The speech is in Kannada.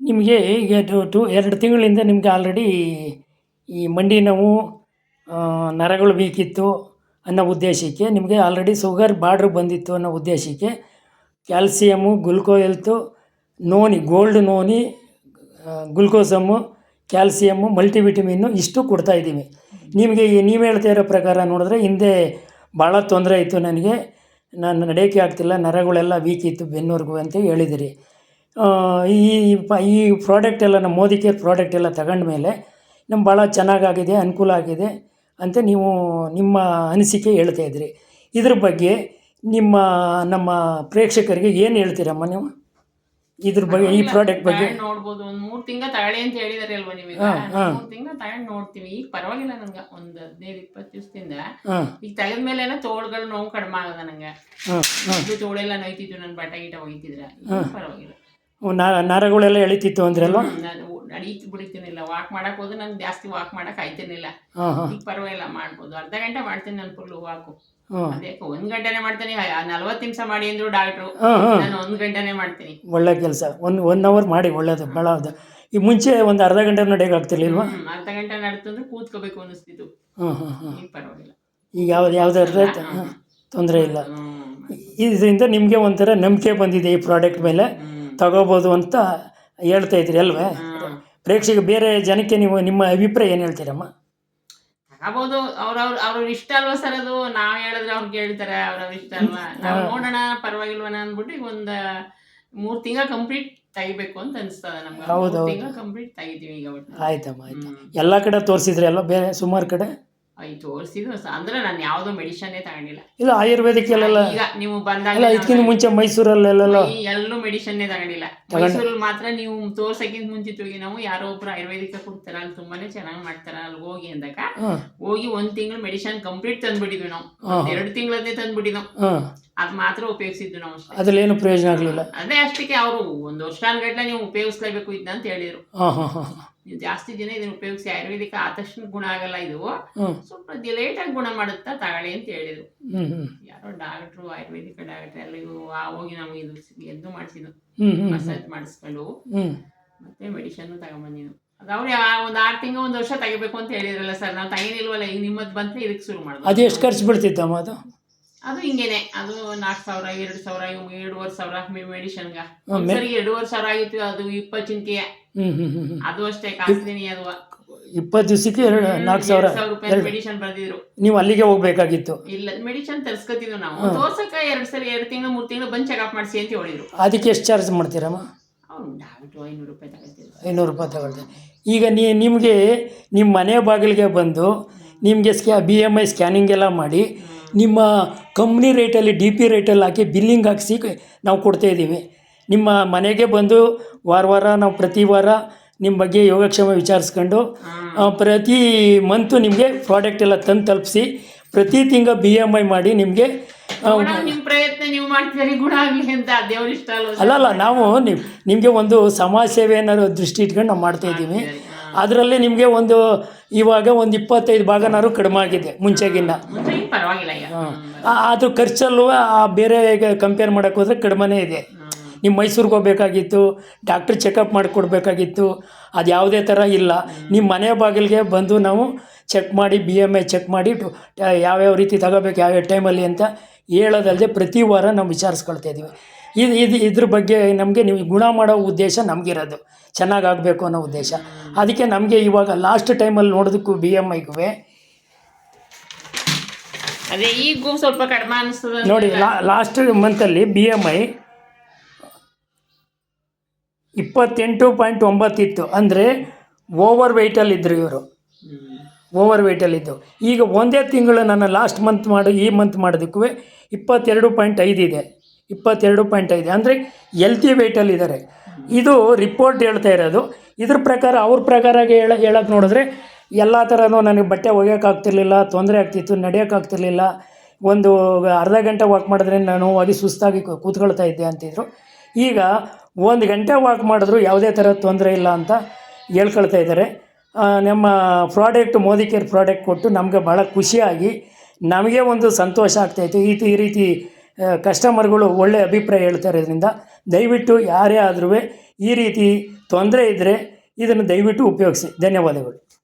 ನಿಮಗೆ ಈಗ 2 ತಿಂಗಳಿಂದ ನಿಮಗೆ ಆಲ್ರೆಡಿ ಈ ಮಂಡಿ ನೋವು, ನರಗಳು ವೀಕಿತ್ತು ಅನ್ನೋ ಉದ್ದೇಶಕ್ಕೆ, ನಿಮಗೆ ಆಲ್ರೆಡಿ ಶುಗರ್ ಬಾರ್ಡ್ರ್ ಬಂದಿತ್ತು ಅನ್ನೋ ಉದ್ದೇಶಕ್ಕೆ calcium, gluco health, noni, gold noni, glucosamine, calcium, multivitamin ಇಷ್ಟು ಕೊಡ್ತಾಯಿದ್ದೀವಿ ನಿಮಗೆ. ನೀವು ಹೇಳ್ತಾ ಇರೋ ಪ್ರಕಾರ ನೋಡಿದ್ರೆ ಹಿಂದೆ ಭಾಳ ತೊಂದರೆ ಇತ್ತು ನನಗೆ, ನಾನು ನಡೆಯೋಕ್ಕೆ ಆಗ್ತಿಲ್ಲ, ನರಗಳೆಲ್ಲ ವೀಕ್ ಇತ್ತು ಬೆನ್ನವರೆಗೂ ಅಂತ ಹೇಳಿದಿರಿ. ಈ ಪ್ರಾಡಕ್ಟ್ ಎಲ್ಲ, ನಮ್ಮ ಮೋದಿ ಕೇರ್ ಪ್ರಾಡಕ್ಟ್ ಎಲ್ಲ ತಗೊಂಡ್ಮೇಲೆ ನಮ್ಗೆ ಭಾಳ ಚೆನ್ನಾಗಾಗಿದೆ, ಅನುಕೂಲ ಆಗಿದೆ ಅಂತ ನೀವು ನಿಮ್ಮ ಅನಿಸಿಕೆ ಹೇಳ್ತಾಯಿದ್ರಿ. ಇದ್ರ ಬಗ್ಗೆ ನಮ್ಮ ಪ್ರೇಕ್ಷಕರಿಗೆ ಏನು ಹೇಳ್ತೀರಮ್ಮ ನೀವು ಇದ್ರ ಬಗ್ಗೆ, ಈ ಪ್ರಾಡಕ್ಟ್ ಬಗ್ಗೆ? ನೋಡ್ಬೋದು, ಒಂದು 3 ತಿಂಗಳು ತಗೊಳ್ಳಿ ಅಂತ ಹೇಳಿದಾರೆ ಅಲ್ವಾ ನಿಮಗೆ. 3 ತಿಂಗಳು ತಗೊಂಡು ನೋಡ್ತೀವಿ. ಈಗ ಪರವಾಗಿಲ್ಲ ನಂಗೆ, ಒಂದು 15-20 ದಿವಸದಿಂದ ಈಗ ತೆಗೆದ ಮೇಲೆ ತೋಳುಗಳು ನೋವು ಕಡಿಮೆ ಆಗದ ನಂಗೆ. ತೋಳೆಲ್ಲ ನೋಯ್ತಿತ್ತು, ನನ್ನ ಬಟ್ಟ ಗೀಟ ಹೋಯ್ತಿದ್ರೆ, ಪರವಾಗಿಲ್ಲ. ನರಗಳೆಲ್ಲ ಎಳಿತಿತ್ತು ಅಂದ್ರಲ್ವ? ನಾನು ನಡೀತಿ ಬಿಡ್ತೀನಿಲ್ಲ, ವಾಕ್ ಮಾಡಕ್ ಹೋದ್ರೆ ನಂಗೆ ಜಾಸ್ತಿ ವಾಕ್ ಮಾಡಕ್ ಆಯ್ತೇನಿಲ್ಲ. ಈಗ ಪರವಾಗಿಲ್ಲ, ಮಾಡ್ಬೋದು. ಅರ್ಧ ಗಂಟೆ ಮಾಡ್ತೀನಿ ನಾನು ಫುಲ್ ವಾಕು. ಅದೇ 1 ಗಂಟೆನೆ ಮಾಡ್ತೀನಿ. 40 ನಿಮಿಷ ಮಾಡಿ ಅಂದ್ರು ಡಾಕ್ಟ್ರು, ನಾನು 1 ಗಂಟೆನೆ ಮಾಡ್ತೀನಿ. ಒಳ್ಳೆ ಕೆಲಸ. 1 ಅವರ್ ಮಾಡಿ, ಒಳ್ಳೇದು, ಭಾಳ. ಈ ಮುಂಚೆ ಒಂದು ಅರ್ಧ ಗಂಟೆ ನಡೆಯೋಕೆ ಆಗ್ತಿರ್ಲಿಲ್ವಾ? ಅರ್ಧ ಗಂಟೆ ನಡ್ತಂದ್ರೆ ಕೂತ್ಕೋಬೇಕು ಅನ್ನಿಸ್ತಿತ್ತು. ಈಗ ಪರವಾಗಿಲ್ಲ. ಈಗ ಯಾವ್ದಾದ್ರೆ ತೊಂದರೆ ಇಲ್ಲ. ಇದರಿಂದ ನಿಮಗೆ ಒಂಥರ ನಂಬಿಕೆ ಬಂದಿದೆ ಈ ಪ್ರಾಡಕ್ಟ್ ಮೇಲೆ, ತಗೋಬೋದು ಅಂತ ಹೇಳ್ತಾ ಇದ್ರಿ ಅಲ್ವೇ? ಪ್ರೇಕ್ಷಕ ಬೇರೆ ಜನಕ್ಕೆ ನೀವು ನಿಮ್ಮ ಅಭಿಪ್ರಾಯ ಏನು ಹೇಳ್ತೀರಮ್ಮ? ತಗೋಬೋದು, ಅವ್ರ ಇಷ್ಟ ಅಲ್ವಾ ಸರ್. ಅದು ನಾವ್ ಹೇಳಿದ್ರೆ ಅವ್ರು ಕೇಳ್ತಾರೆ, ಅವ್ರವ್ರ ಇಷ್ಟ ಅಲ್ವಾ. ನಾವು ನೋಡೋಣ ಪರವಾಗಿಲ್ವನ ಅಂದ್ಬಿಟ್ಟು ಈಗ ಒಂದು 3 ತಿಂಗಳು ಕಂಪ್ಲೀಟ್ ತೆಗಿಬೇಕು ಅಂತ ಅನಿಸ್ತದ ನಮ್ಗೆ. 3 ತಿಂಗಳು ಕಂಪ್ಲೀಟ್ ತೆಗಿತೀವಿ ಈಗ. ಆಯ್ತಮ್ಮ, ಆಯ್ತು. ಎಲ್ಲ ಕಡೆ ತೋರಿಸಿದ್ರಿ ಅಲ್ವಾ? ಬೇರೆ ಸುಮಾರು ಕಡೆ ತೋರಿಸಿದ್ರು ಅಂದ್ರೆ ನಾನು ಯಾವ್ದೋ ಮೆಡಿಸನ್ನೇ ತಗೊಂಡಿಲ್ಲ. ಇಲ್ಲ, ಆಯುರ್ವೇದಿಕ್ ಎಲ್ಲ ಈಗ ನೀವು ಬಂದಾಗ, ಇದಕ್ಕಿಂತ ಮುಂಚೆ ಮೈಸೂರಲ್ಲೆಲ್ಲ ಎಲ್ಲೂ ಮೆಡಿಸನ್ನೇ ತಗೊಂಡಿಲ್ಲ. ಮೈಸೂರಲ್ಲಿ ಮಾತ್ರ ನೀವು ತೋರ್ಸಕ್ಕಿಂತ ಮುಂಚಿತವಾಗಿ ನಾವು ಯಾರೋ ಒಬ್ರು ಆಯುರ್ವೇದಿಕ ಕೊಡ್ತಾರ, ಅಲ್ಲಿ ತುಂಬಾನೇ ಚೆನ್ನಾಗಿ ಮಾಡ್ತಾರ, ಅಲ್ಲಿ ಹೋಗಿ ಅಂದಾಗ ಹೋಗಿ 1 ತಿಂಗಳು ಮೆಡಿಸನ್ ಕಂಪ್ಲೀಟ್ ತಂದ್ಬಿಟ್ಟಿದ್ವಿ ನಾವು. 2 ತಿಂಗಳದ್ದೇ ತಂದ್ಬಿಟ್ಟಿದ್ವಿ, ಅದ್ ಮಾತ್ರ ಉಪಯೋಗಿಸಿದ್ವಿ ನಾವು. ಅದ್ರಲ್ಲಿ ಏನು ಪ್ರಯೋಜನ ಆಗ್ಲಿಲ್ಲ. ಅದೇ ಅಷ್ಟಕ್ಕೆ ಅವರು 1 ವರ್ಷ ಗಂಟ್ಲೆ ನೀವು ಉಪಯೋಗಿಸ್ಲೇಬೇಕು ಇದ್ನ ಅಂತ ಹೇಳಿದ್ರು. ನೀವು ಜಾಸ್ತಿ ದಿನ ಇದನ್ನ ಉಪಯೋಗಿಸಿ, ಆಯುರ್ವೇದಿಕ ಆದ ತಕ್ಷಣ ಗುಣ ಆಗಲ್ಲ, ಇದು ಸ್ವಲ್ಪ ಲೇಟ್ ಆಗಿ ಗುಣ ಮಾಡುತ್ತಾ ತಗೊಳ್ಳಿ ಅಂತ ಹೇಳಿದ್ರು. ಯಾರೋ ಡಾಕ್ಟ್ರು, ಆಯುರ್ವೇದಿಕ ಡಾಕ್ಟ್ರ್ ಎಲ್ಲರಿಗೂ ಹೋಗಿ ನಾವು ಇದು ಎದ್ದು ಮಾಡಿಸಿದ್ದು, ಮಸಾಜ್ ಮಾಡಿಸ್ಕೊಂಡು ಮತ್ತೆ ಮೆಡಿಸನ್ ತಗೊಂಬಂದಿದ್ದು. ಅದು ಅವ್ರು ಒಂದು 6 ತಿಂಗಳು 1 ವರ್ಷ ತೆಗಿಬೇಕು ಅಂತ ಹೇಳಿದ್ರಲ್ಲ ಸರ್, ನಾವು ತಗೇನಿಲ್ವಲ್ಲ. ಈಗ ನಿಮ್ಮದು ಬಂದ್ರೆ ಇದಕ್ಕೆ ಶುರು ಮಾಡ್ಬೋದು. ಅದು ಎಷ್ಟು ಖರ್ಚು ಬೀಳ್ತಿತ್ತಮ್ಮ? ಅದು ಹಿಂಗೇನೆ, ಅದು 4,000, 2,000, 2,500 ಮೆಡಿಸನ್ಗ. ಒಂದ್ಸರಿ 2,500 ಆಗಿತ್ತು. ಅದು 20 ಚಿಂಕೆಯ, ಅದು ಅಷ್ಟೇ ಕಾಸ್ಟ್ಲಿನಿ. ಅದು 20 ದಿವಸಕ್ಕೆ 4,000 ರೂಪಾಯಿ ಮೆಡಿಸನ್ ಬರ್ದಿದ್ರು. ನೀವು ಅಲ್ಲಿಗೆ ಹೋಗ್ಬೇಕಾಗಿತ್ತು? ಇಲ್ಲ, ಮೆಡಿಸನ್ ತರಿಸ್ಕೊತಿದ್ವು ನಾವು. ತೋರ್ಸಕ್ಕ 2 ತಿಂಗಳು 3 ತಿಂಗಳು ಬಂದು ಚೆಕಪ್ ಮಾಡಿಸಿ ಅಂತ ಹೇಳಿದ್ರು. ಅದಕ್ಕೆ ಎಷ್ಟು ಚಾರ್ಜ್ ಮಾಡ್ತೀರಮ್ಮ? ಅವ್ನು ಡಾಕ್ಟ್ರು 500 ರೂಪಾಯಿ ತಗೊಳ್ತೀವಿ. 500 ರೂಪಾಯಿ ತಗೊಳ್ತೀವಿ. ಈಗ ನಿಮಗೆ ನಿಮ್ಮ ಮನೆ ಬಾಗಿಲಿಗೆ ಬಂದು ನಿಮಗೆ BMI ಸ್ಕ್ಯಾನಿಂಗ್ ಎಲ್ಲ ಮಾಡಿ, ನಿಮ್ಮ ಕಂಪ್ನಿ ರೇಟಲ್ಲಿ DP ರೇಟಲ್ಲಿ ಹಾಕಿ ಬಿಲ್ಲಿಂಗ್ ಹಾಕಿಸಿ ನಾವು ಕೊಡ್ತಾಯಿದ್ದೀವಿ. ನಿಮ್ಮ ಮನೆಗೆ ಬಂದು ವಾರ ನಾವು ಪ್ರತಿ ವಾರ ನಿಮ್ಮ ಬಗ್ಗೆ ಯೋಗಕ್ಷೇಮ ವಿಚಾರಿಸ್ಕೊಂಡು ಪ್ರತಿ ಮಂತು ನಿಮಗೆ ಪ್ರಾಡಕ್ಟ್ ಎಲ್ಲ ತಂದು ತಲುಪಿಸಿ, ಪ್ರತಿ ತಿಂಗಳು BMI ಮಾಡಿ ನಿಮಗೆ. ನಿಮ್ಮ ಪ್ರಯತ್ನ ನೀವು ಮಾಡ್ತೀರಿ, ಗುಣ ಆಗಲಿ ಅಂತ ದೇವ್ರ ಇಷ್ಟ ಅಲ್ಲ, ನಾವು ನಿಮಗೆ ಒಂದು ಸಮಾಜ ಸೇವೆ ಅನ್ನೋ ದೃಷ್ಟಿ ಇಟ್ಕೊಂಡು ನಾವು ಮಾಡ್ತಾಯಿದ್ದೀವಿ. ಅದರಲ್ಲಿ ನಿಮಗೆ ಇವಾಗ ಒಂದು 25 ಭಾಗನಾರು ಕಡಿಮೆ ಆಗಿದೆ ಮುಂಚೆಗಿನ್ನ. ಅದು ಖರ್ಚಲ್ಲೂ ಬೇರೆ ಕಂಪೇರ್ ಮಾಡೋಕ್ಕೆ ಹೋದರೆ ಕಡಿಮೆನೇ ಇದೆ. ನೀವು ಮೈಸೂರಿಗೆ ಹೋಗ್ಬೇಕಾಗಿತ್ತು, ಡಾಕ್ಟ್ರ್ ಚೆಕಪ್ ಮಾಡಿಕೊಡ್ಬೇಕಾಗಿತ್ತು, ಅದು ಯಾವುದೇ ಥರ ಇಲ್ಲ. ನಿಮ್ಮ ಮನೆ ಬಾಗಿಲಿಗೆ ಬಂದು ನಾವು ಚೆಕ್ ಮಾಡಿ, BMI ಚೆಕ್ ಮಾಡಿ, ಯಾವ್ಯಾವ ರೀತಿ ತಗೋಬೇಕು, ಯಾವ್ಯಾವ ಟೈಮಲ್ಲಿ ಅಂತ ಹೇಳೋದಲ್ಲದೆ ಪ್ರತಿ ವಾರ ನಾವು ವಿಚಾರಿಸ್ಕೊಳ್ತಾ ಇದ್ದೀವಿ. ಇದ್ರ ಬಗ್ಗೆ ನಮಗೆ ನೀವು ಗುಣ ಮಾಡೋ ಉದ್ದೇಶ ನಮಗಿರೋದು, ಚೆನ್ನಾಗಾಗಬೇಕು ಅನ್ನೋ ಉದ್ದೇಶ. ಅದಕ್ಕೆ ನಮಗೆ ಇವಾಗ ಲಾಸ್ಟ್ ಟೈಮಲ್ಲಿ ನೋಡೋದಕ್ಕೂ BMIಗೂ ಅದೇ ಈಗೂ ಸ್ವಲ್ಪ ಕಡಿಮೆ ಅನಿಸ್ತದೆ ನೋಡಿ. ಲಾಸ್ಟ್ ಮಂತಲ್ಲಿ BMI 28.9 ಇತ್ತು. ಅಂದರೆ ಓವರ್ ವೆಯ್ಟಲ್ಲಿದ್ದರು ಇವರು, ಓವರ್ ವೆಯ್ಟಲ್ಲಿದ್ದು. ಈಗ ಒಂದೇ ತಿಂಗಳು ನಾನು ಲಾಸ್ಟ್ ಮಂತ್ ಈ ಮಂತ್ ಮಾಡೋದಕ್ಕೂ 22.5 ಇದೆ. 22.5 ಅಂದರೆ ಹೆಲ್ತಿ ವೆಯ್ಟಲ್ಲಿದ್ದಾರೆ. ಇದು ರಿಪೋರ್ಟ್ ಹೇಳ್ತಾ ಇರೋದು. ಇದ್ರ ಪ್ರಕಾರ, ಅವ್ರ ಪ್ರಕಾರ ಹೇಳಕ್ಕೆ ನೋಡಿದ್ರೆ ಎಲ್ಲ ಥರನೂ ನನಗೆ ಬಟ್ಟೆ ಒಗೆಯೋಕ್ಕಾಗ್ತಿರ್ಲಿಲ್ಲ, ತೊಂದರೆ ಆಗ್ತಿತ್ತು, ನಡೆಯೋಕ್ಕಾಗ್ತಿರ್ಲಿಲ್ಲ. ಒಂದು ಅರ್ಧ ಗಂಟೆ ವಾಕ್ ಮಾಡಿದ್ರೆ ನಾನು ಹೋಗಿ ಸುಸ್ತಾಗಿ ಕೂತ್ಕೊಳ್ತಾ ಇದ್ದೆ ಅಂತಿದ್ರು. ಈಗ 1 ಗಂಟೆ ವಾಕ್ ಮಾಡಿದ್ರು ಯಾವುದೇ ಥರ ತೊಂದರೆ ಇಲ್ಲ ಅಂತ ಹೇಳ್ಕೊಳ್ತಾ ಇದ್ದಾರೆ. ನಮ್ಮ ಪ್ರಾಡಕ್ಟ್ ಮೋದಿ ಕೇರ್ ಪ್ರಾಡಕ್ಟ್ ಕೊಟ್ಟು ನಮಗೆ ಭಾಳ ಖುಷಿಯಾಗಿ, ನಮಗೆ ಒಂದು ಸಂತೋಷ ಆಗ್ತಾಯಿತ್ತು. ಈ ರೀತಿ ಕಸ್ಟಮರ್ಗಳು ಒಳ್ಳೆಯ ಅಭಿಪ್ರಾಯ ಹೇಳ್ತಾ ಇರೋದ್ರಿಂದ ದಯವಿಟ್ಟು ಯಾರೇ ಆದ್ರೂ ಈ ರೀತಿ ತೊಂದರೆ ಇದ್ದರೆ ಇದನ್ನು ದಯವಿಟ್ಟು ಉಪಯೋಗಿಸಿ. ಧನ್ಯವಾದಗಳು.